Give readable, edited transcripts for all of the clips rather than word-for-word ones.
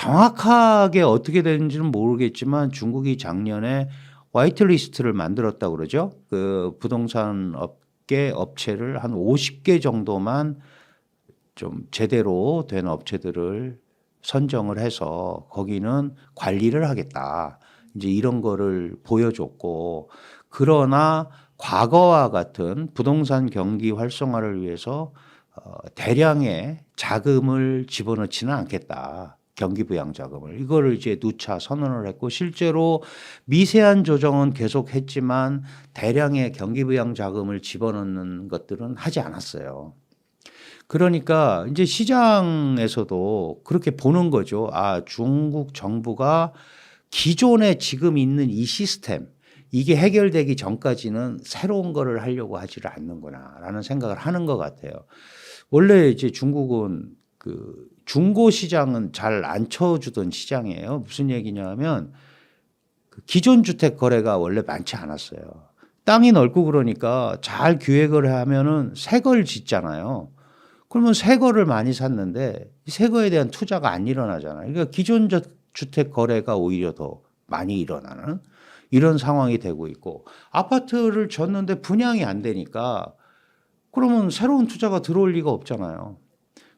정확하게 어떻게 되는지는 모르겠지만 중국이 작년에 화이트리스트를 만들었다고 그러죠. 그 부동산 업계 업체를 한 50개 정도만 좀 제대로 된 업체들을 선정을 해서 거기는 관리를 하겠다. 이제 이런 거를 보여줬고, 그러나 과거와 같은 부동산 경기 활성화를 위해서 대량의 자금을 집어넣지는 않겠다. 경기부양 자금을. 이거를 이제 누차 선언을 했고, 실제로 미세한 조정은 계속했지만 대량의 경기부양 자금을 집어넣는 것들은 하지 않았어요. 그러니까 이제 시장에서도 그렇게 보는 거죠. 아, 중국 정부가 기존에 지금 있는 이 시스템, 이게 해결되기 전까지는 새로운 거를 하려고 하지를 않는구나라는 생각을 하는 것 같아요. 원래 이제 중국은 그 중고 시장은 잘 안 쳐주던 시장이에요. 무슨 얘기냐면 그 기존 주택 거래가 원래 많지 않았어요. 땅이 넓고 그러니까 잘 기획을 하면은 새 걸 짓잖아요. 그러면 새 거를 많이 샀는데 새 거에 대한 투자가 안 일어나잖아요. 그러니까 기존 주택 거래가 오히려 더 많이 일어나는 이런 상황이 되고 있고, 아파트를 졌는데 분양이 안 되니까 그러면 새로운 투자가 들어올 리가 없잖아요.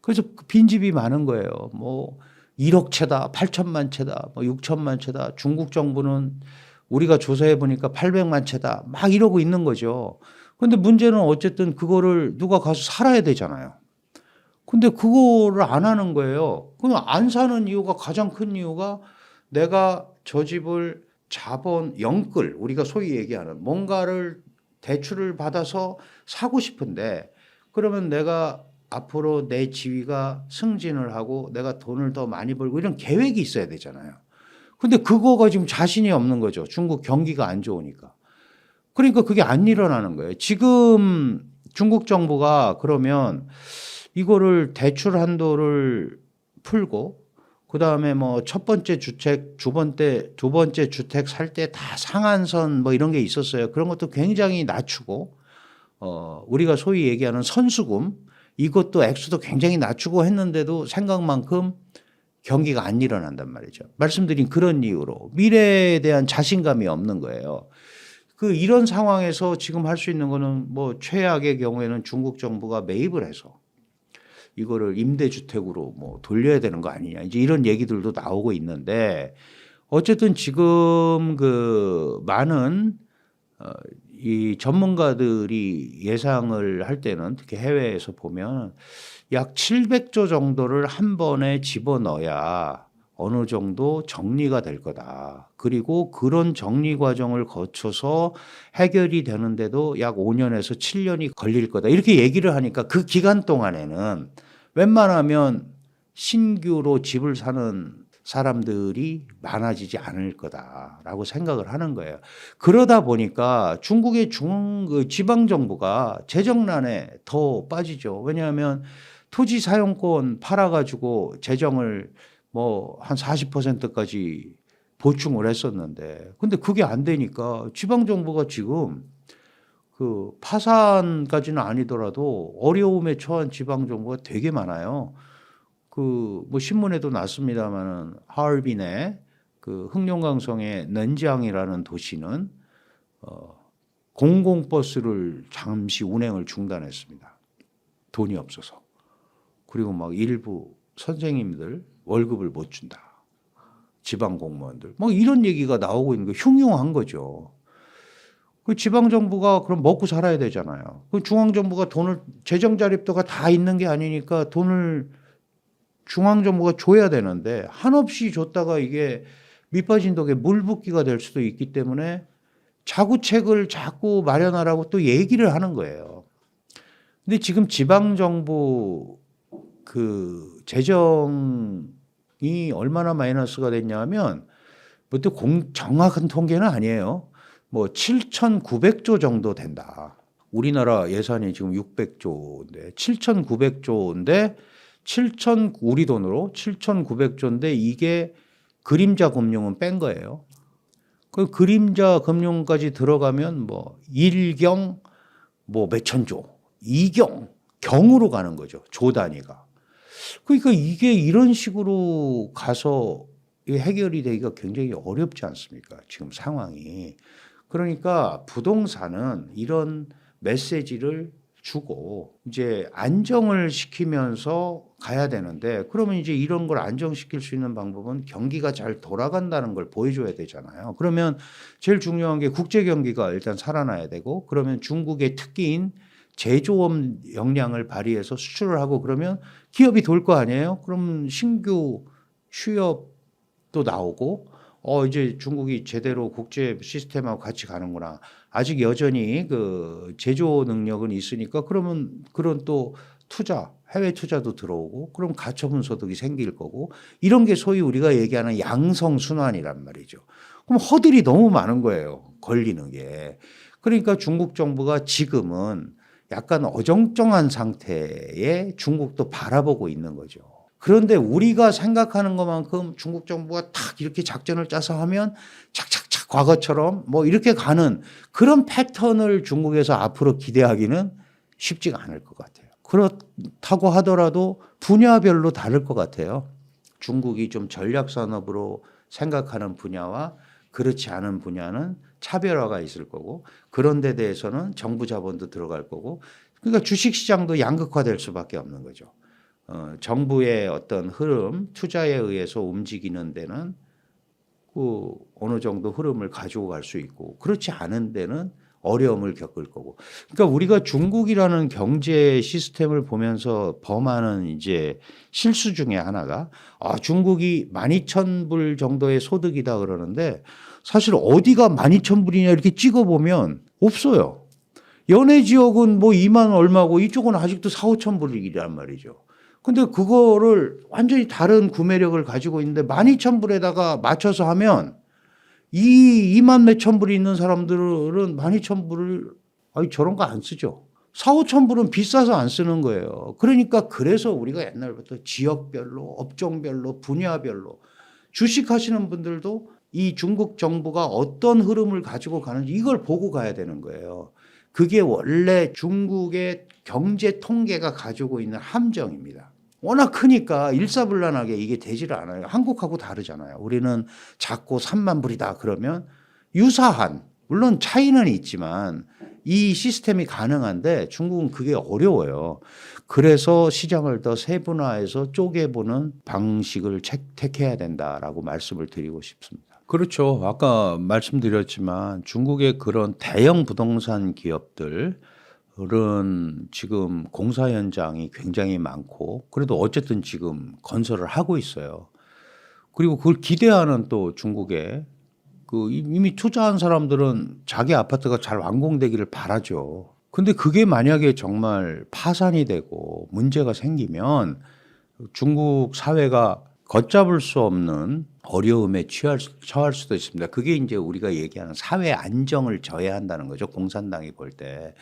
그래서 빈집이 많은 거예요. 뭐 1억 채다, 8천만 채다, 뭐 6천만 채다. 중국 정부는 우리가 조사해 보니까 800만 채다. 막 이러고 있는 거죠. 그런데 문제는 어쨌든 그거를 누가 가서 살아야 되잖아요. 근데 그거를 안 하는 거예요. 그럼 안 사는 이유가, 가장 큰 이유가 내가 저 집을 자본 영끌, 우리가 소위 얘기하는 뭔가를 대출을 받아서 사고 싶은데, 그러면 내가 앞으로 내 지위가 승진을 하고 내가 돈을 더 많이 벌고 이런 계획이 있어야 되잖아요. 근데 그거가 지금 자신이 없는 거죠. 중국 경기가 안 좋으니까. 그러니까 그게 안 일어나는 거예요. 지금 중국 정부가 그러면 이거를 대출 한도를 풀고, 그다음에 뭐 첫 번째 주택, 두 번째 주택 살 때 다 상한선 뭐 이런 게 있었어요. 그런 것도 굉장히 낮추고, 우리가 소위 얘기하는 선수금, 이것도 액수도 굉장히 낮추고 했는데도 생각만큼 경기가 안 일어난단 말이죠. 말씀드린 그런 이유로 미래에 대한 자신감이 없는 거예요. 이런 상황에서 지금 할 수 있는 거는 뭐 최악의 경우에는 중국 정부가 매입을 해서 이거를 임대주택으로 뭐 돌려야 되는 거 아니냐, 이제 이런 얘기들도 나오고 있는데, 어쨌든 지금 그 많은 이 전문가들이 예상을 할 때는 특히 해외에서 보면 약 700조 정도를 한 번에 집어넣어야 어느 정도 정리가 될 거다. 그리고 그런 정리 과정을 거쳐서 해결이 되는데도 약 5년에서 7년이 걸릴 거다. 이렇게 얘기를 하니까 그 기간 동안에는 웬만하면 신규로 집을 사는 사람들이 많아지지 않을 거다라고 생각을 하는 거예요. 그러다 보니까 중국의 지방정부가 재정난에 더 빠지죠. 왜냐하면 토지 사용권 팔아가지고 재정을 뭐 한 40%까지 보충을 했었는데, 근데 그게 안 되니까 지방정부가 지금 그 파산까지는 아니더라도 어려움에 처한 지방정부가 되게 많아요. 뭐 신문에도 났습니다만은 하얼빈의 그 흑룡강성의 넌지앙이라는 도시는 공공버스를 잠시 운행을 중단했습니다. 돈이 없어서. 그리고 막 일부 선생님들 월급을 못 준다. 지방 공무원들. 뭐 이런 얘기가 나오고 있는 거 흉흉한 거죠. 그 지방정부가 그럼 먹고 살아야 되잖아요. 그 중앙정부가 돈을, 재정 자립도가 다 있는 게 아니니까 돈을 중앙정부가 줘야 되는데 한없이 줬다가 이게 밑빠진 독에 물 붓기가 될 수도 있기 때문에 자구책을 자꾸 마련하라고 또 얘기를 하는 거예요. 근데 지금 지방정부 그 재정이 얼마나 마이너스가 됐냐면, 뭐또 정확한 통계는 아니에요. 뭐 7,900조 정도 된다. 우리나라 예산이 지금 600조인데 7,900조인데 우리 돈으로 7,900조인데 이게 그림자 금융은 뺀 거예요. 그 그림자 금융까지 들어가면 뭐 1경 뭐 몇천 조, 2경 경으로 가는 거죠. 조 단위가. 그러니까 이게 이런 식으로 가서 이 해결이 되기가 굉장히 어렵지 않습니까? 지금 상황이. 그러니까 부동산은 이런 메시지를 주고 이제 안정을 시키면서 가야 되는데, 그러면 이제 이런 걸 안정시킬 수 있는 방법은 경기가 잘 돌아간다는 걸 보여줘야 되잖아요. 그러면 제일 중요한 게 국제 경기가 일단 살아나야 되고, 그러면 중국의 특기인 제조업 역량을 발휘해서 수출을 하고, 그러면 기업이 돌 거 아니에요? 그럼 신규 취업도 나오고, 이제 중국이 제대로 국제 시스템하고 같이 가는구나. 아직 여전히 그 제조 능력은 있으니까, 그러면 그런 또 투자, 해외 투자도 들어오고, 그럼 가처분 소득이 생길 거고, 이런 게 소위 우리가 얘기하는 양성 순환이란 말이죠. 그럼 허들이 너무 많은 거예요, 걸리는 게. 그러니까 중국 정부가 지금은 약간 어정쩡한 상태에 중국도 바라보고 있는 거죠. 그런데 우리가 생각하는 것만큼 중국 정부가 탁 이렇게 작전을 짜서 하면 착착착 과거처럼 뭐 이렇게 가는 그런 패턴을 중국에서 앞으로 기대하기는 쉽지가 않을 것 같아요. 그렇다고 하더라도 분야별로 다를 것 같아요. 중국이 좀 전략 산업으로 생각하는 분야와 그렇지 않은 분야는 차별화가 있을 거고, 그런 데 대해서는 정부 자본도 들어갈 거고, 그러니까 주식 시장도 양극화될 수밖에 없는 거죠. 정부의 어떤 흐름, 투자에 의해서 움직이는 데는 그 어느 정도 흐름을 가지고 갈 수 있고, 그렇지 않은 데는 어려움을 겪을 거고. 그러니까 우리가 중국이라는 경제 시스템을 보면서 범하는 이제 실수 중에 하나가, 중국이 12,000불 정도의 소득이다 그러는데, 사실 어디가 12,000불이냐 이렇게 찍어보면 없어요. 연해 지역은 뭐 2만 얼마고 이쪽은 아직도 4, 5,000불이란 말이죠. 근데 그거를 완전히 다른 구매력을 가지고 있는데 12,000불에다가 맞춰서 하면 이 2만 몇천 불이 있는 사람들은 12,000불을 저런 거 안 쓰죠. 4, 5,000불은 비싸서 안 쓰는 거예요. 그러니까 그래서 우리가 옛날부터 지역별로, 업종별로, 분야별로 주식하시는 분들도 이 중국 정부가 어떤 흐름을 가지고 가는지 이걸 보고 가야 되는 거예요. 그게 원래 중국의 경제 통계가 가지고 있는 함정입니다. 워낙 크니까 일사불란하게 이게 되지를 않아요. 한국하고 다르잖아요. 우리는 작고 3만 불이다 그러면 유사한, 물론 차이는 있지만 이 시스템이 가능한데 중국은 그게 어려워요. 그래서 시장을 더 세분화해서 쪼개보는 방식을 택해야 된다라고 말씀을 드리고 싶습니다. 그렇죠. 아까 말씀드렸지만 중국의 그런 대형 부동산 기업들은 지금 공사 현장이 굉장히 많고, 그래도 어쨌든 지금 건설을 하고 있어요. 그리고 그걸 기대하는 또 중국의 그 이미 투자한 사람들은 자기 아파트가 잘 완공되기를 바라죠. 근데 그게 만약에 정말 파산이 되고 문제가 생기면 중국 사회가 걷잡을 수 없는 어려움에 처할 수도 있습니다. 그게 이제 우리가 얘기하는 사회 안정을 저해한다는 거죠. 공산당이 볼 때.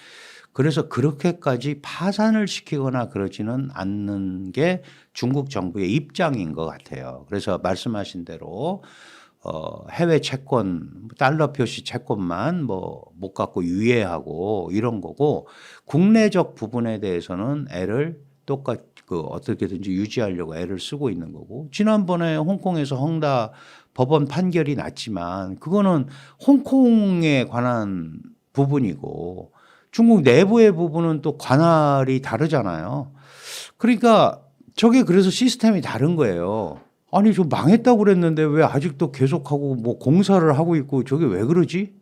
그래서 그렇게까지 파산을 시키거나 그러지는 않는 게 중국 정부의 입장인 것 같아요. 그래서 말씀하신 대로 해외 채권, 달러 표시 채권만 뭐 못 갖고 유예하고 이런 거고, 국내적 부분에 대해서는 애를 어떻게든지 유지하려고 애를 쓰고 있는 거고, 지난번에 홍콩에서 헝다 법원 판결이 났지만 그거는 홍콩에 관한 부분이고 중국 내부의 부분은 또 관할이 다르잖아요. 그러니까 저게 그래서 시스템이 다른 거예요. 아니, 저 망했다고 그랬는데 왜 아직도 계속하고 뭐 공사를 하고 있고 저게 왜 그러지?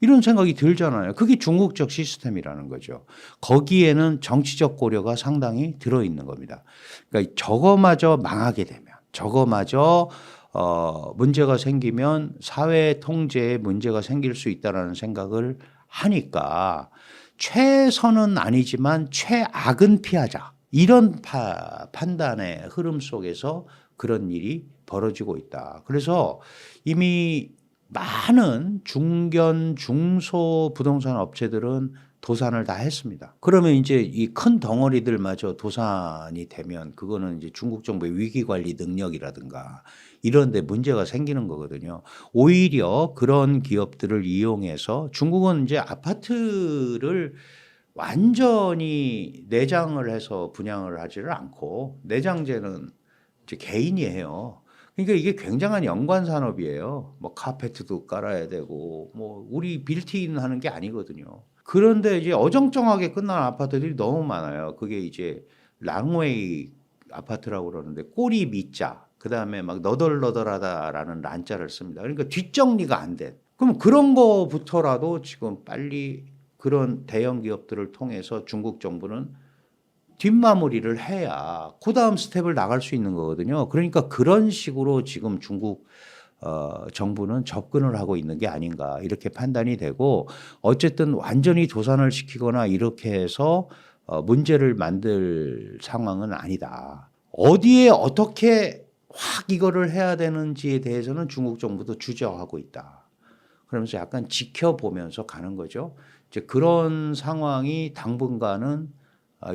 이런 생각이 들잖아요. 그게 중국적 시스템이라는 거죠. 거기에는 정치적 고려가 상당히 들어있는 겁니다. 그러니까 저거마저 망하게 되면, 저거마저 문제가 생기면 사회 통제에 문제가 생길 수 있다라는 생각을 하니까 최선은 아니지만 최악은 피하자. 이런 판단의 흐름 속에서 그런 일이 벌어지고 있다. 그래서 이미 많은 중견, 중소 부동산 업체들은 도산을 다 했습니다. 그러면 이제 이 큰 덩어리들마저 도산이 되면 그거는 이제 중국 정부의 위기 관리 능력이라든가 이런 데 문제가 생기는 거거든요. 오히려 그런 기업들을 이용해서 중국은 이제 아파트를 완전히 내장을 해서 분양을 하지를 않고 내장재는 이제 개인이 해요. 그러니까 이게 굉장한 연관 산업이에요. 뭐 카페트도 깔아야 되고 뭐 우리 빌트인 하는 게 아니거든요. 그런데 이제 어정쩡하게 끝난 아파트들이 너무 많아요. 그게 이제 랑웨이 아파트라고 그러는데 꼬리 밑자 그다음에 막 너덜너덜하다라는 란자를 씁니다. 그러니까 뒷정리가 안 돼. 그럼 그런 거부터라도 지금 빨리 그런 대형 기업들을 통해서 중국 정부는 뒷마무리를 해야 그다음 스텝을 나갈 수 있는 거거든요. 그러니까 그런 식으로 지금 중국 정부는 접근을 하고 있는 게 아닌가 이렇게 판단이 되고 어쨌든 완전히 도산을 시키거나 이렇게 해서 문제를 만들 상황은 아니다. 어디에 어떻게 확 이거를 해야 되는지에 대해서는 중국 정부도 주저하고 있다. 그러면서 약간 지켜보면서 가는 거죠. 이제 그런 상황이 당분간은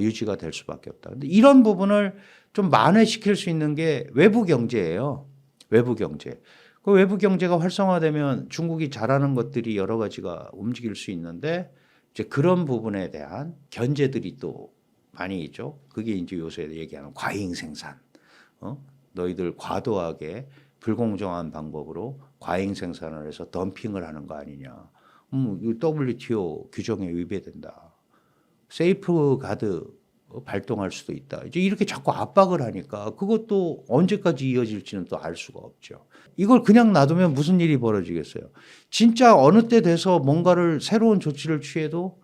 유지가 될 수밖에 없다. 근데 이런 부분을 좀 만회시킬 수 있는 게 외부 경제예요. 외부 경제. 그 외부 경제가 활성화되면 중국이 잘하는 것들이 여러 가지가 움직일 수 있는데 이제 그런 부분에 대한 견제들이 또 많이 있죠. 그게 이제 요새 얘기하는 과잉 생산. 너희들 과도하게 불공정한 방법으로 과잉 생산을 해서 덤핑을 하는 거 아니냐. WTO 규정에 위배된다. 세이프 가드 발동할 수도 있다. 이제 이렇게 자꾸 압박을 하니까 그것도 언제까지 이어질지는 또 알 수가 없죠. 이걸 그냥 놔두면 무슨 일이 벌어지겠어요. 진짜 어느 때 돼서 뭔가를 새로운 조치를 취해도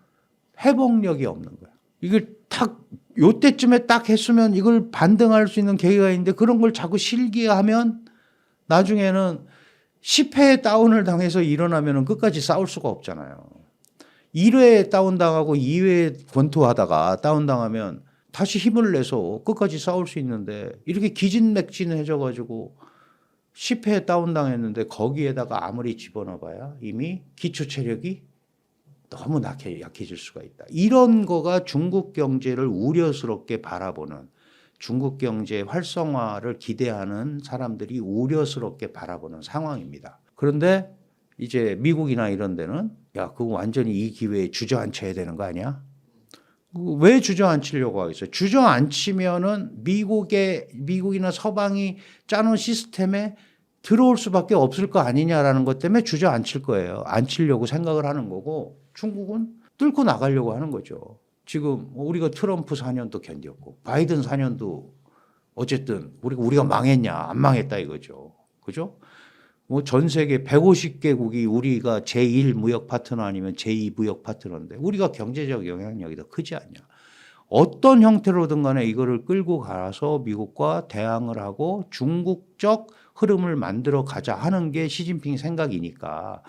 회복력이 없는 거야. 이걸 탁 요때쯤에 딱 했으면 이걸 반등할 수 있는 계기가 있는데 그런 걸 자꾸 실기하면 나중에는 10회 다운을 당해서 일어나면 끝까지 싸울 수가 없잖아요. 1회 다운당하고 2회 권투하다가 다운당하면 다시 힘을 내서 끝까지 싸울 수 있는데 이렇게 기진맥진해져 가지고 10회 다운당했는데 거기에다가 아무리 집어넣어봐야 이미 기초 체력이 너무 약해질 수가 있다. 이런 거가 중국 경제를 우려스럽게 바라보는 중국 경제 활성화를 기대하는 사람들이 우려스럽게 바라보는 상황입니다. 그런데 이제 미국이나 이런 데는 야, 그거 완전히 이 기회에 주저앉혀야 되는 거 아니야? 왜 주저앉히려고 하겠어요? 주저앉히면은 미국이나 서방이 짜놓은 시스템에 들어올 수밖에 없을 거 아니냐라는 것 때문에 주저앉힐 거예요. 앉히려고 생각을 하는 거고 중국은 뚫고 나가려고 하는 거죠. 지금 우리가 트럼프 4년도 견뎠고 바이든 4년도 어쨌든 우리가 망했냐 안 망했다 이거죠. 그죠? 뭐 전 세계 150개국이 우리가 제1 무역 파트너 아니면 제2 무역 파트너인데 우리가 경제적 영향력이 더 크지 않냐. 어떤 형태로든 간에 이거를 끌고 가서 미국과 대항을 하고 중국적 흐름을 만들어 가자 하는 게 시진핑 생각이니까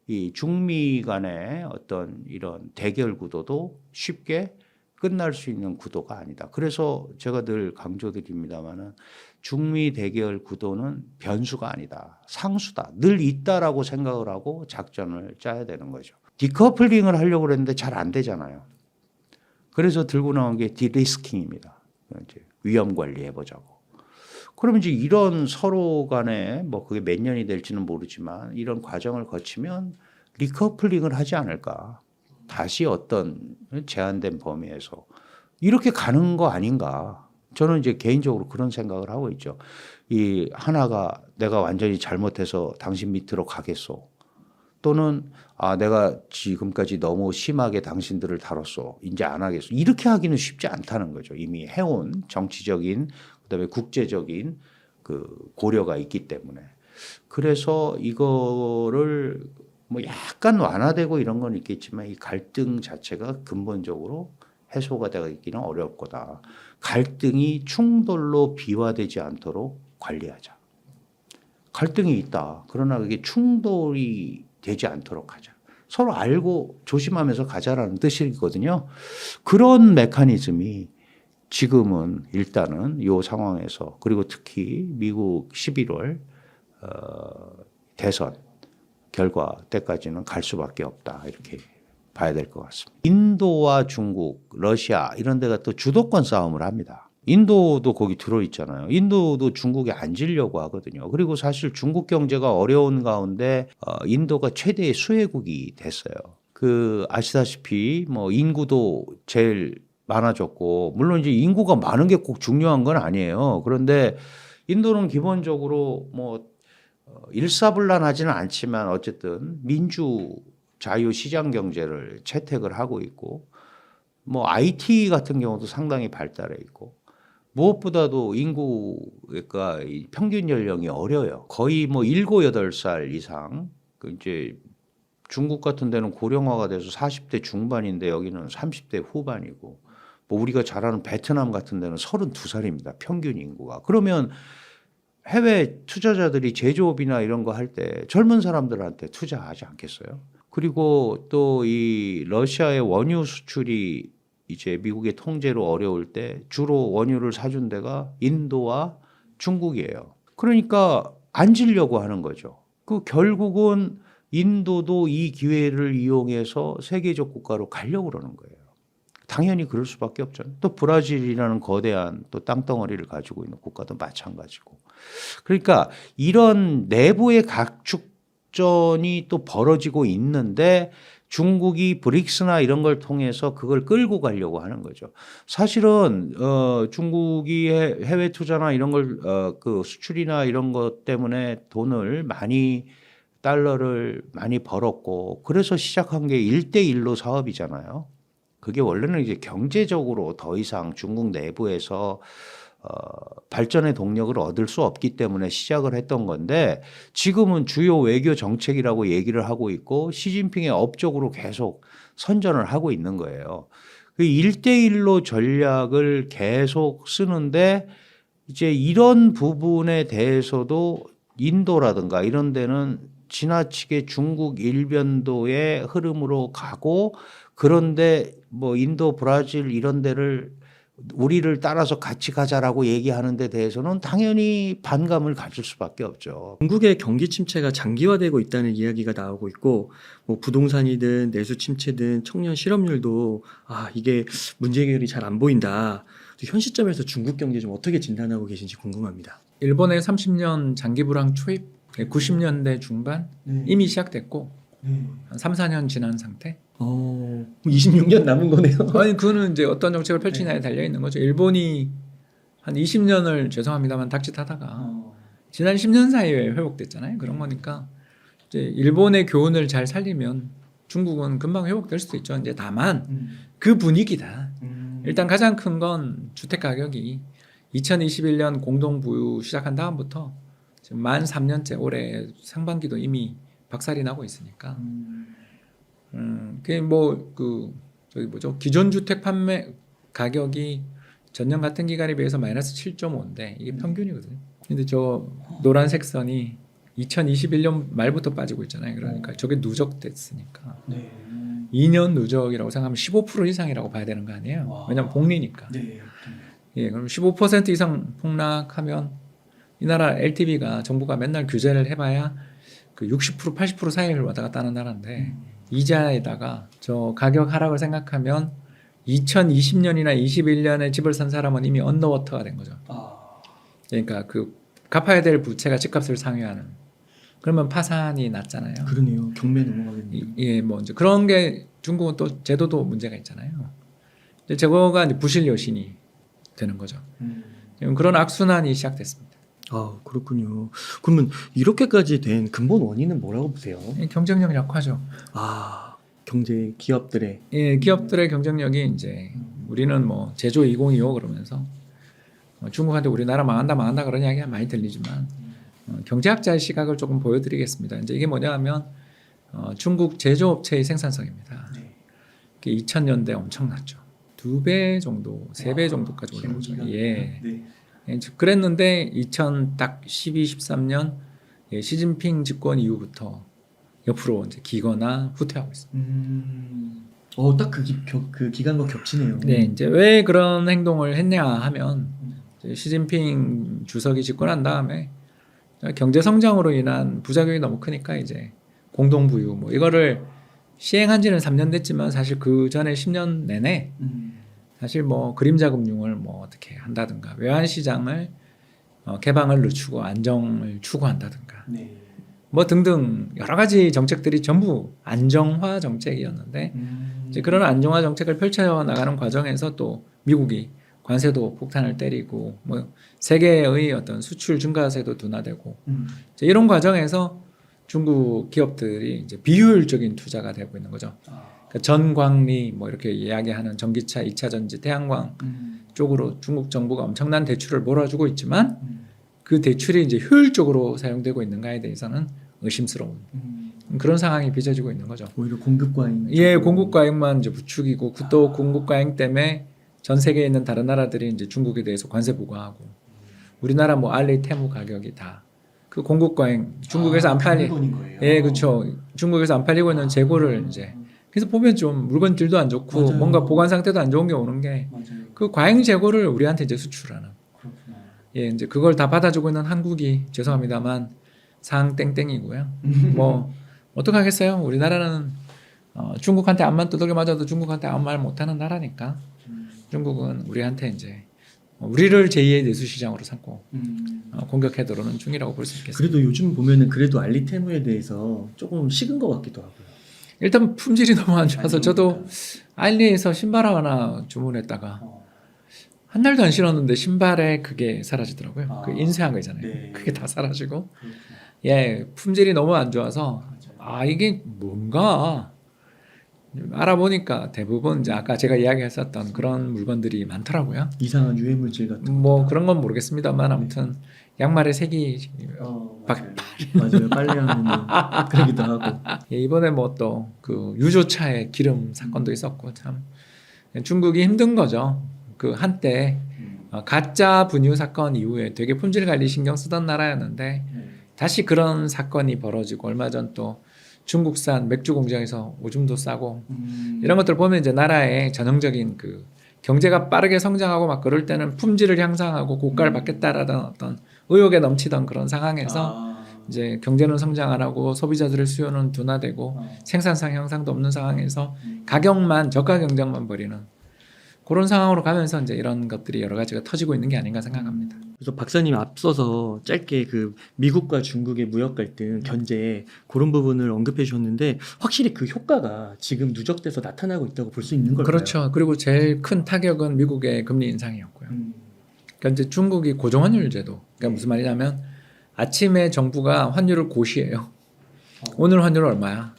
이 중미 간의 어떤 이런 대결 구도도 쉽게 끝날 수 있는 구도가 아니다. 그래서 제가 늘 강조드립니다마는 중미 대결 구도는 변수가 아니다. 상수다. 늘 있다라고 생각을 하고 작전을 짜야 되는 거죠. 디커플링을 하려고 그랬는데 잘 안 되잖아요. 그래서 들고 나온 게 디리스킹입니다. 이제 위험 관리해보자고. 그러면 이제 이런 서로 간에 뭐 그게 몇 년이 될지는 모르지만 이런 과정을 거치면 리커플링을 하지 않을까. 다시 어떤 제한된 범위에서 이렇게 가는 거 아닌가. 저는 이제 개인적으로 그런 생각을 하고 있죠. 이 하나가 내가 완전히 잘못해서 당신 밑으로 가겠소. 또는 내가 지금까지 너무 심하게 당신들을 다뤘어. 이제 안 하겠어. 이렇게 하기는 쉽지 않다는 거죠. 이미 해온 정치적인 그다음에 국제적인 그 고려가 있기 때문에. 그래서 이거를 뭐 약간 완화되고 이런 건 있겠지만 이 갈등 자체가 근본적으로 해소가 되기는 어려울 거다. 갈등이 충돌로 비화되지 않도록 관리하자. 갈등이 있다. 그러나 그게 충돌이 되지 않도록 하자. 서로 알고 조심하면서 가자라는 뜻이거든요. 그런 메커니즘이 지금은 일단은 이 상황에서 그리고 특히 미국 11월 대선 결과 때까지는 갈 수밖에 없다. 이렇게 봐야 될 것 같습니다. 인도와 중국, 러시아 이런 데가 또 주도권 싸움을 합니다. 인도도 거기 들어있잖아요. 인도도 중국에 앉으려고 하거든요. 그리고 사실 중국 경제가 어려운 가운데 인도가 최대의 수혜국이 됐어요. 그 아시다시피 뭐 인구도 제일 많아졌고 물론 이제 인구가 많은 게 꼭 중요한 건 아니에요. 그런데 인도는 기본적으로 뭐 일사불란하지는 않지만 어쨌든 민주 자유 시장 경제를 채택을 하고 있고 뭐 IT 같은 경우도 상당히 발달해 있고 무엇보다도 인구가 이 평균 연령이 어려요. 거의 뭐 7, 8살 이상. 그 이제 중국 같은 데는 고령화가 돼서 40대 중반인데 여기는 30대 후반이고 뭐 우리가 잘 아는 베트남 같은 데는 32살입니다. 평균 인구가. 그러면 해외 투자자들이 제조업이나 이런 거 할 때 젊은 사람들한테 투자하지 않겠어요? 그리고 또 이 러시아의 원유 수출이 이제 미국의 통제로 어려울 때 주로 원유를 사준 데가 인도와 중국이에요. 그러니까 앉으려고 하는 거죠. 그 결국은 인도도 이 기회를 이용해서 세계적 국가로 가려고 그러는 거예요. 당연히 그럴 수밖에 없잖아요. 또 브라질이라는 거대한 또 땅덩어리를 가지고 있는 국가도 마찬가지고. 그러니까 이런 내부의 각축전이 또 벌어지고 있는데 중국이 브릭스나 이런 걸 통해서 그걸 끌고 가려고 하는 거죠. 사실은 중국이 해외 투자나 이런 걸 그 수출이나 이런 것 때문에 돈을 많이 달러를 많이 벌었고 그래서 시작한 게 1대1로 사업이잖아요. 그게 원래는 이제 경제적으로 더 이상 중국 내부에서 발전의 동력을 얻을 수 없기 때문에 시작을 했던 건데 지금은 주요 외교 정책이라고 얘기를 하고 있고 시진핑의 업적으로 계속 선전을 하고 있는 거예요. 그 1대1로 전략을 계속 쓰는데 이제 이런 부분에 대해서도 인도라든가 이런 데는 지나치게 중국 일변도의 흐름으로 가고 그런데 뭐 인도, 브라질 이런 데를 우리를 따라서 같이 가자라고 얘기하는 데 대해서는 당연히 반감을 가질 수밖에 없죠. 중국의 경기 침체가 장기화되고 있다는 이야기가 나오고 있고 뭐 부동산이든 내수 침체든 청년 실업률도 이게 문제 해결이 잘 안 보인다. 현 시점에서 중국 경제 좀 어떻게 진단하고 계신지 궁금합니다. 일본의 30년 장기 불황 초입 90년대 중반 이미 시작됐고 한 3, 4년 지난 상태. 26년 남은 거네요. 아니 그거는 이제 어떤 정책을 펼치냐에 달려 있는 거죠. 일본이 한 20년을 죄송합니다만 닥짓하다가 지난 10년 사이에 회복됐잖아요. 그런 거니까 이제 일본의 교훈을 잘 살리면 중국은 금방 회복될 수도 있죠. 이제 다만 그 분위기다. 일단 가장 큰 건 주택 가격이 2021년 공동부유 시작한 다음부터 지금 만 3년째 올해 상반기도 이미 박살이 나고 있으니까 그게 뭐 저기 뭐죠? 기존 주택 판매 가격이 전년 같은 기간에 비해서 마이너스 7.5인데 이게 평균이거든요. 근데 저 노란색 선이 2021년 말부터 빠지고 있잖아요. 그러니까 저게 누적됐으니까 2년 누적이라고 생각하면 15% 이상이라고 봐야 되는 거 아니에요? 왜냐면 복리니까. 예, 그럼 15% 이상 폭락하면 이 나라 LTV가 정부가 맨날 규제를 해봐야 그 60% 80% 사이를 왔다 갔다 하는 나라인데 이자에다가 저 가격 하락을 생각하면 2020년이나 21년에 집을 산 사람은 이미 언더워터가 된 거죠. 그러니까 그 갚아야 될 부채가 집값을 상회하는. 그러면 파산이 났잖아요. 그러네요. 경매 넘어가겠네요. 예, 뭐 이제 그런 게 중국은 또 제도도 문제가 있잖아요. 이제 저거가 이제 부실 여신이 되는 거죠. 그런 악순환이 시작됐습니다. 그렇군요. 그러면 이렇게까지 된 근본 원인은 뭐라고 보세요? 경쟁력 약화죠. 경제 기업들의 예, 기업들의 경쟁력이 이제 우리는 뭐 제조 2025 그러면서 중국한테 우리나라 망한다 그런 이야기가 많이 들리지만 경제학자의 시각을 조금 보여드리겠습니다. 이제 이게 뭐냐면 중국 제조업체의 생산성입니다. 2000년대 엄청났죠. 2배 정도, 3배 정도까지 올린 거죠. 예. 그랬는데 2012, 13년 시진핑 집권 이후부터 옆으로 이제 기거나 후퇴하고 있습니다. 딱 그 기간과 겹치네요. 네, 이제 왜 그런 행동을 했냐 하면 시진핑 주석이 집권한 다음에 경제 성장으로 인한 부작용이 너무 크니까 이제 공동부유 뭐 이거를 시행한 지는 3년 됐지만 사실 그 전에 10년 내내 사실 뭐 그림자 금융을 뭐 어떻게 한다든가 외환 시장을 개방을 늦추고 안정을 추구한다든가 뭐 등등 여러 가지 정책들이 전부 안정화 정책이었는데 이제 그런 안정화 정책을 펼쳐 나가는 과정에서 또 미국이 관세도 폭탄을 때리고 뭐 세계의 어떤 수출 증가세도 둔화되고 이제 이런 과정에서 중국 기업들이 이제 비효율적인 투자가 되고 있는 거죠. 그러니까 전광리 뭐 이렇게 이야기하는 전기차, 2차 전지, 태양광 쪽으로 중국 정부가 엄청난 대출을 몰아주고 있지만 그 대출이 이제 효율적으로 사용되고 있는가에 대해서는 의심스러운 그런 상황이 빚어지고 있는 거죠. 오히려 공급 과잉. 예, 공급 과잉만 이제 부추기고 또 공급 과잉 때문에 전 세계에 있는 다른 나라들이 이제 중국에 대해서 관세 부과하고 우리나라 뭐 알리 테무 가격이 다 그 공급 과잉 중국에서 안 팔리 예, 그렇죠. 중국에서 안 팔리고 있는 재고를 이제 그래서 보면 좀 물건질도 안 좋고 맞아요. 뭔가 보관 상태도 안 좋은 게 오는 게 그 과잉 재고를 우리한테 이제 수출하는 예, 이제 그걸 다 받아주고 있는 한국이 죄송합니다만 상 땡땡이고요. 뭐 어떡하겠어요? 우리나라는 중국한테 앞만 두들겨 맞아도 중국한테 아무 말 못하는 나라니까 중국은 우리한테 이제 우리를 제2의 내수 시장으로 삼고 공격해 들어오는 중이라고 볼 수 있겠습니다. 그래도 요즘 보면은 그래도 알리테무에 대해서 조금 식은 것 같기도 하고요. 일단 품질이 너무 안 좋아서 저도 알리에서 신발 하나 주문했다가 한 달도 안 신었는데 신발에 그게 사라지더라고요. 그 인쇄한 거 있잖아요. 네. 그게 다 사라지고 예, 품질이 너무 안 좋아서 아 이게 뭔가 알아보니까 대부분 이제 아까 제가 이야기했었던 그런 물건들이 많더라고요. 이상한 유해 물질 같은. 뭐 그런 건 모르겠습니다만 아무튼 양말에 색이 맞아요. 빨래하는 그러기도 하고. 예, 이번에 뭐 또 그 유조차에 기름 사건도 있었고 참 중국이 힘든 거죠. 그 한때 가짜 분유 사건 이후에 되게 품질 관리 신경 쓰던 나라였는데 다시 그런 사건이 벌어지고 얼마 전 또 중국산 맥주 공장에서 오줌도 싸고 이런 것들 보면 이제 나라의 전형적인 그 경제가 빠르게 성장하고 막 그럴 때는 품질을 향상하고 고가를 받겠다라는 어떤 의욕에 넘치던 그런 상황에서 이제 경제는 성장 안 하고 소비자들의 수요는 둔화되고 생산성 향상도 없는 상황에서 가격만 저가 경쟁만 벌이는 그런 상황으로 가면서 이제 이런 것들이 여러 가지가 터지고 있는 게 아닌가 생각합니다. 그래서 박사님 앞서서 짧게 그 미국과 중국의 무역 갈등, 견제 그런 부분을 언급해 주셨는데 확실히 그 효과가 지금 누적돼서 나타나고 있다고 볼 수 있는 걸까요? 그렇죠. 그리고 제일 큰 타격은 미국의 금리 인상이었고요. 그러니까 이제 중국이 고정환율 제도. 그러니까 무슨 말이냐면 아침에 정부가 환율을 고시해요. 오늘 환율 얼마야?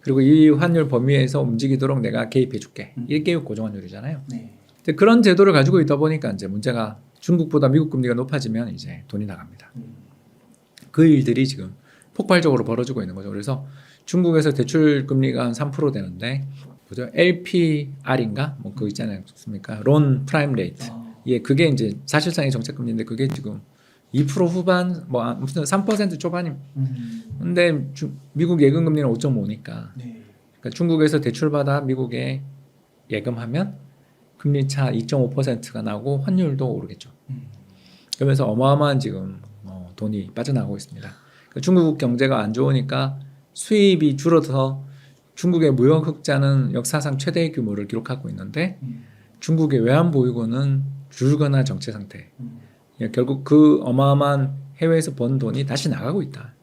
그리고 이 환율 범위에서 움직이도록 내가 개입해 줄게. 이게 고정환율이잖아요. 근데 그런 제도를 가지고 있다 보니까 이제 문제가 중국보다 미국 금리가 높아지면 이제 돈이 나갑니다. 그 일들이 지금 폭발적으로 벌어지고 있는 거죠. 그래서 중국에서 대출 금리가 한 3% 되는데 뭐죠? LPR인가? 뭐 그거 있지 않습니까? 론 프라임 레이트. 예, 그게 이제 사실상의 정책 금리인데 그게 지금 2% 후반 뭐 무슨 3% 초반임. 근데 미국 예금 금리는 5.5니까. 그러니까 중국에서 대출 받아 미국에 예금하면 금리 차 2.5%가 나고 환율도 오르겠죠. 그러면서 어마어마한 지금 돈이 빠져나가고 있습니다. 그러니까 중국 경제가 안 좋으니까 수입이 줄어서 중국의 무역 흑자는 역사상 최대의 규모를 기록하고 있는데 중국의 외환 보유고는 줄거나 정체 상태. 결국 그 어마어마한 해외에서 번 돈이 다시 나가고 있다.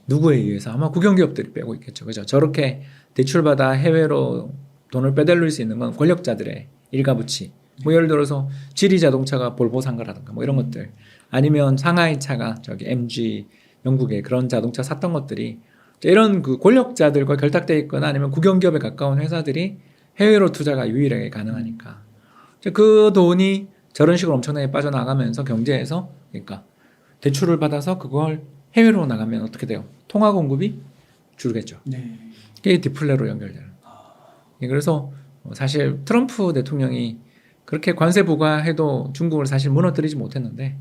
누구에 의해서? 아마 국영기업들이 빼고 있겠죠. 그죠? 저렇게 대출받아 해외로 돈을 빼돌릴 수 있는 건 권력자들의 일가부치. 뭐 예를 들어서 지리 자동차가 볼보 산 거라든가 뭐 이런 것들. 아니면 상하이 차가 저기 MG 영국의 그런 자동차 샀던 것들이 이런 그 권력자들과 결탁되어 있거나 아니면 국영기업에 가까운 회사들이 해외로 투자가 유일하게 가능하니까 그 돈이 저런 식으로 엄청나게 빠져나가면서 경제에서 그러니까 대출을 받아서 그걸 해외로 나가면 어떻게 돼요? 통화 공급이 줄겠죠. 그게 디플레로 연결되는. 그래서 사실 트럼프 대통령이 그렇게 관세 부과해도 중국을 사실 무너뜨리지 못했는데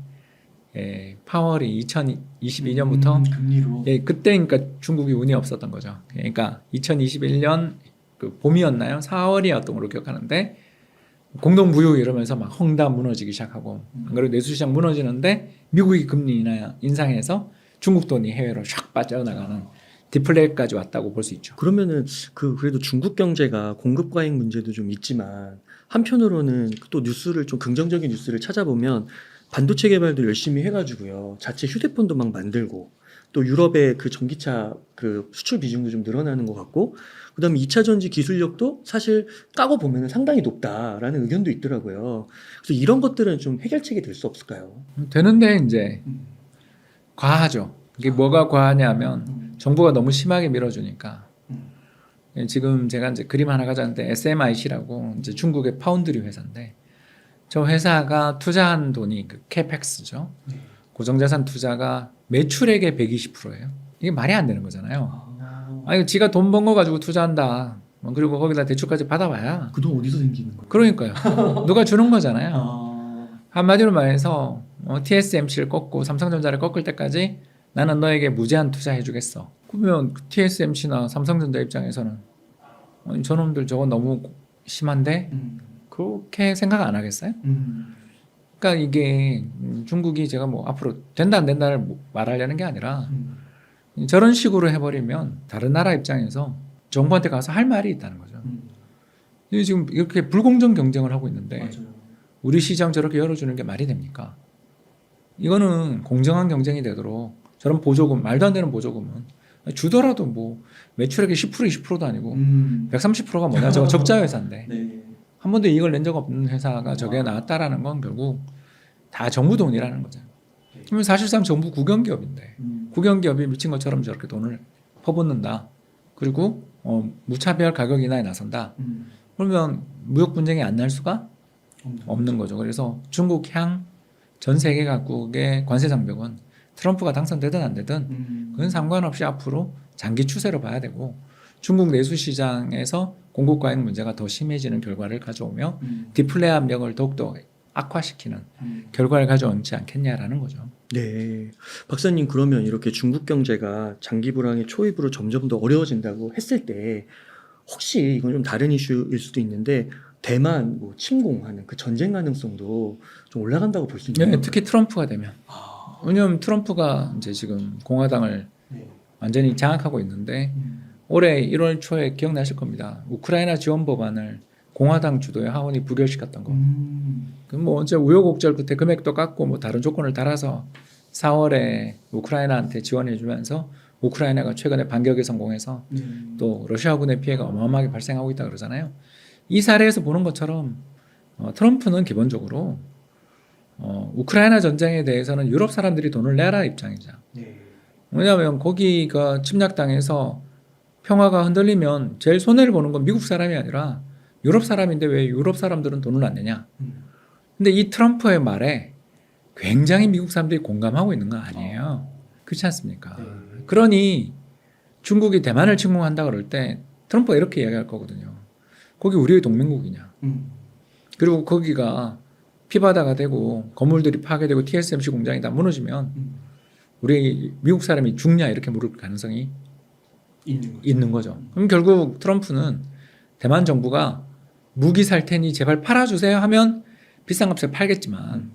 파월이 2022년부터 금리로. 그때 그러니까 중국이 운이 없었던 거죠. 그러니까 2021년 그 봄이었나요? 4월이었던 걸로 기억하는데 공동 무효 이러면서 막 헝다 무너지기 시작하고 안 그래도 내수시장 무너지는데 미국이 금리 인상해서 중국 돈이 해외로 샥 빠져나가는 디플레까지 왔다고 볼 수 있죠. 그러면은 그 그래도 중국 경제가 공급 과잉 문제도 좀 있지만 한편으로는 또 뉴스를 좀 긍정적인 뉴스를 찾아보면 반도체 개발도 열심히 해가지고요 자체 휴대폰도 막 만들고 또 유럽의 그 전기차 그 수출 비중도 좀 늘어나는 것 같고, 그다음에 2차 전지 기술력도 사실 까고 보면 상당히 높다라는 의견도 있더라고요. 그래서 이런 것들은 좀 해결책이 될 수 없을까요? 되는데 이제 과하죠. 이게 뭐가 과하냐면 정부가 너무 심하게 밀어주니까. 지금 제가 이제 그림 하나 가져왔는데 SMIC라고 이제 중국의 파운드리 회사인데, 저 회사가 투자한 돈이 그 캐펙스죠. 고정자산 투자가 매출액의 120%예요. 이게 말이 안 되는 거잖아요. 아니, 지가 돈 번 거 가지고 투자한다. 그리고 거기다 대출까지 받아봐야. 그 돈 어디서 생기는 거예요? 그러니까요. 누가 주는 거잖아요. 한마디로 말해서 TSMC를 꺾고 삼성전자를 꺾을 때까지 나는 너에게 무제한 투자해주겠어. 그러면 TSMC나 삼성전자 입장에서는 아니, 저놈들 저거 너무 심한데? 그렇게 생각 안 하겠어요? 그러니까 이게 중국이 제가 뭐 앞으로 된다 안 된다를 말하려는 게 아니라 저런 식으로 해버리면 다른 나라 입장에서 정부한테 가서 할 말이 있다는 거죠. 근데 지금 이렇게 불공정 경쟁을 하고 있는데 맞아요. 우리 시장 저렇게 열어주는 게 말이 됩니까? 이거는 공정한 경쟁이 되도록 저런 보조금, 말도 안 되는 보조금은 주더라도 뭐 매출액의 10% 20%도 아니고 130%가 뭐냐, 저거 적자 회사인데 네. 한 번도 이익을 낸 적 없는 회사가 저게 나왔다라는 건 결국 다 정부 돈이라는 거죠. 그러면 사실상 정부 국영기업인데 국영기업이 미친 것처럼 저렇게 돈을 퍼붓는다. 그리고 무차별 가격 인하에 나선다. 그러면 무역 분쟁이 안 날 수가 없는 거죠. 그래서 중국 향 전 세계 각국의 관세 장벽은 트럼프가 당선되든 안 되든 그건 상관없이 앞으로 장기 추세로 봐야 되고, 중국 내수 시장에서 공급 과잉 문제가 더 심해지는 결과를 가져오며 디플레 압력을 더욱더 악화시키는 결과를 가져오지 않겠냐라는 거죠. 네. 박사님, 그러면 이렇게 중국 경제가 장기 불황의 초입으로 점점 더 어려워진다고 했을 때, 혹시 이건 좀 다른 이슈일 수도 있는데 대만 뭐 침공하는 그 전쟁 가능성도 좀 올라간다고 볼 수 있나요? 네, 특히 트럼프가 되면. 왜냐하면 트럼프가 이제 지금 공화당을 완전히 장악하고 있는데 올해 1월 초에 기억나실 겁니다. 우크라이나 지원 법안을 공화당 주도의 하원이 부결시켰던 거. 그럼 뭐 언제 우여곡절 끝에 금액도 깎고 뭐 다른 조건을 달아서 4월에 우크라이나한테 지원해주면서 우크라이나가 최근에 반격에 성공해서 또 러시아군의 피해가 어마어마하게 발생하고 있다 그러잖아요. 이 사례에서 보는 것처럼 트럼프는 기본적으로 우크라이나 전쟁에 대해서는 유럽 사람들이 돈을 내라 입장이죠. 왜냐하면 거기가 침략당해서 평화가 흔들리면 제일 손해를 보는 건 미국 사람이 아니라 유럽 사람인데 왜 유럽 사람들은 돈을 안 내냐. 근데 이 트럼프의 말에 굉장히 미국 사람들이 공감하고 있는 거 아니에요. 그렇지 않습니까? 그러니 중국이 대만을 침공한다 그럴 때 트럼프가 이렇게 이야기할 거거든요. 거기 우리의 동맹국이냐. 그리고 거기가 피바다가 되고 건물들이 파괴되고 TSMC 공장이 다 무너지면 우리 미국 사람이 죽냐 이렇게 물을 가능성이 있는 거죠. 그럼 결국 트럼프는 대만 정부가 무기 살 테니 제발 팔아주세요 하면 비싼 값에 팔겠지만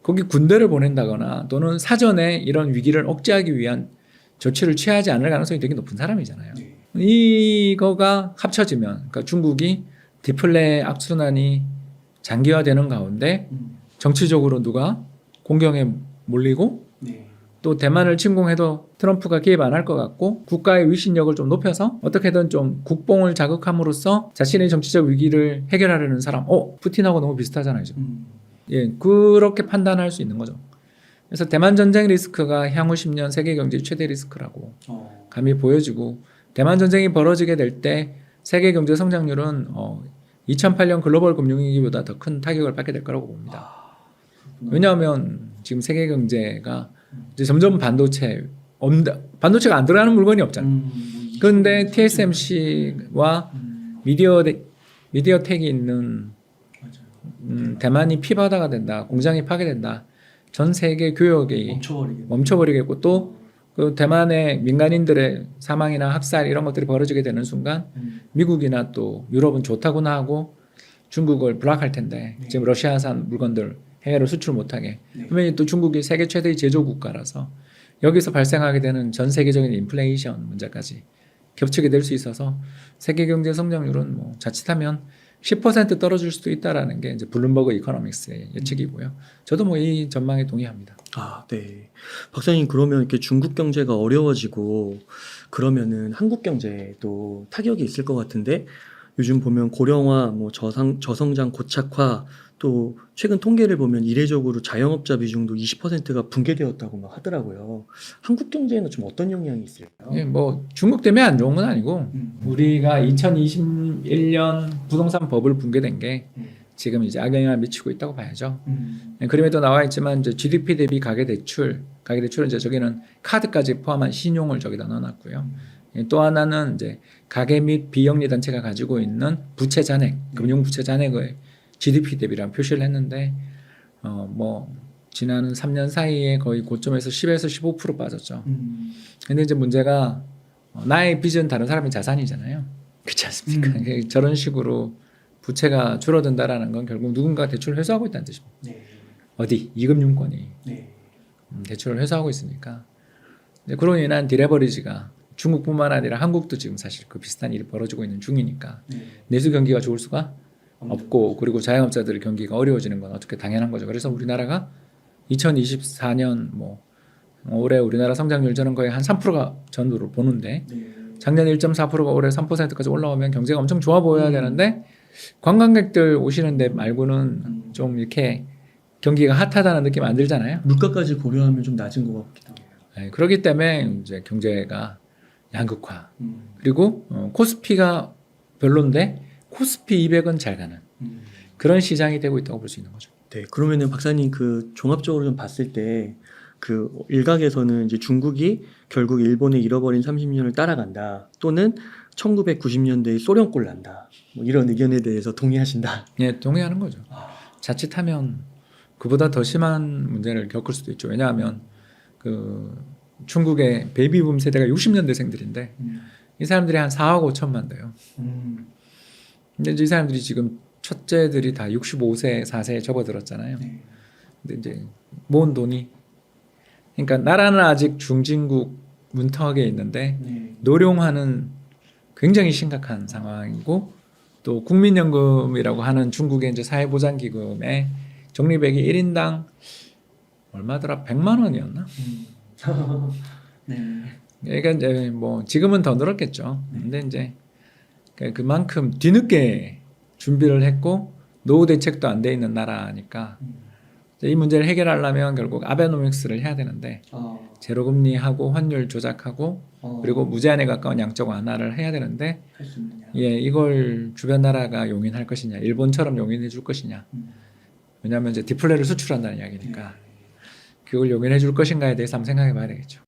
거기 군대를 보낸다거나 또는 사전에 이런 위기를 억제하기 위한 조치를 취하지 않을 가능성이 되게 높은 사람이잖아요. 이거가 합쳐지면, 그러니까 중국이 디플레 악순환이 장기화되는 가운데 정치적으로 누가 공경에 몰리고 또 대만을 침공해도 트럼프가 개입 안 할 것 같고 국가의 위신력을 좀 높여서 어떻게든 좀 국뽕을 자극함으로써 자신의 정치적 위기를 해결하려는 사람, 푸틴하고 너무 비슷하잖아요 지금. 예, 그렇게 판단할 수 있는 거죠. 그래서 대만 전쟁 리스크가 향후 10년 세계 경제 최대 리스크라고 감히 보여지고, 대만 전쟁이 벌어지게 될 때 세계 경제 성장률은 2008년 글로벌 금융위기보다 더 큰 타격을 받게 될 거라고 봅니다. 왜냐하면 지금 세계 경제가 이제 점점 반도체가 안 들어가는 물건이 없잖아요. 그런데 TSMC와 미디어텍이 있는 대만이 피바다가 된다, 공장이 파괴된다, 전 세계 교역이 멈춰버리겠고 또 그 대만의 민간인들의 사망이나 학살 이런 것들이 벌어지게 되는 순간 미국이나 또 유럽은 좋다고나 하고 중국을 블락할 텐데 지금 러시아산 물건들 해외로 수출 못하게. 그러면 또 중국이 세계 최대의 제조 국가라서 여기서 발생하게 되는 전 세계적인 인플레이션 문제까지 겹치게 될 수 있어서 세계 경제 성장률은 뭐 자칫하면 10% 떨어질 수도 있다라는 게 이제 블룸버그 이코노믹스의 예측이고요. 저도 뭐 이 전망에 동의합니다. 아, 네. 박사님, 그러면 이렇게 중국 경제가 어려워지고 그러면은 한국 경제도 타격이 있을 것 같은데, 요즘 보면 고령화, 뭐 저성장 고착화, 또 최근 통계를 보면 이례적으로 자영업자 비중도 20%가 붕괴되었다고 막 하더라고요. 한국 경제에는 좀 어떤 영향이 있을까요? 예, 뭐 중국 때문에 안 좋은 건 아니고 우리가 2021년 부동산 버블 붕괴된 게 지금 이제 악영향을 미치고 있다고 봐야죠. 그림에도 나와 있지만 이제 GDP 대비 가계대출은 이제 저기는 카드까지 포함한 신용을 저기다 넣어놨고요. 또 하나는 이제 가계 및 비영리 단체가 가지고 있는 부채 잔액, 금융 부채 잔액의 GDP 대비라는 표시를 했는데 뭐 지난 3년 사이에 거의 고점에서 10에서 15% 빠졌죠. 근데 이제 문제가 나의 빚은 다른 사람의 자산이잖아요. 그렇지 않습니까? 저런 식으로 부채가 줄어든다라는 건 결국 누군가 대출을 회수하고 있다는 뜻입니다. 네. 어디? 이금융권이 네. 대출을 회수하고 있으니까. 그로 인한 디레버리지가 중국뿐만 아니라 한국도 지금 사실 그 비슷한 일이 벌어지고 있는 중이니까 내수 경기가 좋을 수가 없고, 그리고 자영업자들의 경기가 어려워지는 건 어떻게 당연한 거죠. 그래서 우리나라가 2024년 뭐 올해 우리나라 성장률 저는 거의 한 3%가 전후로 보는데 작년 1.4%가 올해 3%까지 올라오면 경제가 엄청 좋아 보여야 되는데 관광객들 오시는 데 말고는 좀 이렇게 경기가 핫하다는 느낌 안 들잖아요. 물가까지 고려하면 좀 낮은 것 같기도 해요. 네, 그렇기 때문에 이제 경제가 양극화. 그리고 코스피가 별론데 코스피 200은 잘 가는 그런 시장이 되고 있다고 볼 수 있는 거죠. 네, 그러면은 박사님 그 종합적으로 좀 봤을 때 그 일각에서는 이제 중국이 결국 일본의 잃어버린 30년을 따라간다, 또는 1990년대의 소련꼴 난다, 뭐 이런 의견에 대해서 동의하신다. 예, 동의하는 거죠. 자칫하면 그보다 더 심한 문제를 겪을 수도 있죠. 왜냐하면 그 중국의 베이비붐 세대가 60년대생들인데 이 사람들이 한 4억 5천만 돼요. 근데 이 사람들이 지금 첫째들이 다 65세, 4세에 접어들었잖아요. 근데 이제 모은 돈이, 그러니까 나라는 아직 중진국 문턱에 있는데 노령화는 굉장히 심각한 상황이고, 또 국민연금이라고 하는 중국의 이제 사회보장기금의 적립액이 1인당 얼마더라? 100만 원이었나? 그러니까 이제 뭐 지금은 더 늘었겠죠. 근데 이제 그만큼 뒤늦게 준비를 했고 노후 대책도 안 돼 있는 나라니까 이 문제를 해결하려면 결국 아베노믹스를 해야 되는데 제로금리하고 환율 조작하고 그리고 무제한에 가까운 양적 완화를 해야 되는데, 예, 이걸 주변 나라가 용인할 것이냐, 일본처럼 용인해 줄 것이냐. 왜냐하면 이제 디플레를 수출한다는 이야기니까 그걸 용인해 줄 것인가에 대해서 한번 생각해 봐야 되겠죠.